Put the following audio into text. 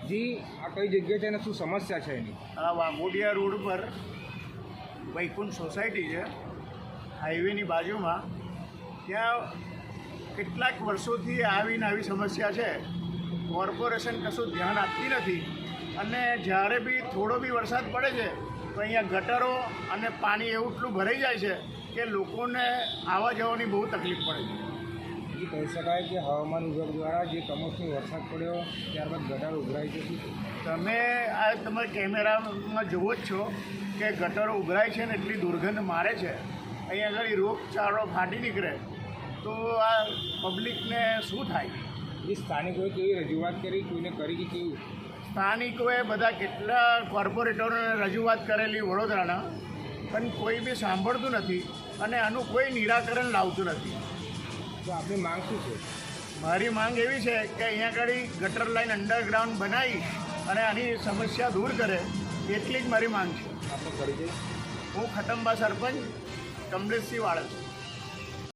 જી આ કઈ જગ્યા છે અને શું સમસ્યા છે એની? આ વાઘોડિયા રોડ પર વૈકુંઠ સોસાયટી છે, હાઈવેની બાજુમાં. ત્યાં કેટલાક વર્ષોથી આવીને આવી સમસ્યા છે. કોર્પોરેશન કશું ધ્યાન આપતી નથી અને જ્યારે બી થોડો બી વરસાદ પડે છે તો અહીંયા ગટરો અને પાણી એવું એટલું ભરાઈ જાય છે કે લોકોને આવવા જવાની બહુ તકલીફ પડે છે. એ કહી શકાય કે હવામાન વિભાગ દ્વારા જે કમોસમી વરસાદ પડ્યો ત્યારબાદ ગટર ઉભરાય છે. તમે આ તમારા કેમેરામાં જુઓ જ છો કે ગટરો ઉભરાય છે ને એટલી દુર્ગંધ મારે છે. અહીંયા આગળ રોગચાળો ફાટી નીકળે તો આ પબ્લિકને શું થાય? જે સ્થાનિકોએ કેવી રજૂઆત કરી, કોઈને કરી કે કેવું? સ્થાનિકોએ બધા કેટલા કોર્પોરેટરોને રજૂઆત કરેલી વડોદરાના, પણ કોઈ બી સાંભળતું નથી અને આનું કોઈ નિરાકરણ લાવતું નથી. તો આપણી માંગ શું છે? મારી માંગ એવી છે કે અહીંયા આગળ ગટર લાઈન અંડરગ્રાઉન્ડ બનાવી અને આની સમસ્યા દૂર કરે, એટલી જ મારી માંગ છે. આપણે કરી દઈએ. હું ખટંબા સરપંચ કમલેશસિંહ વાળા છું.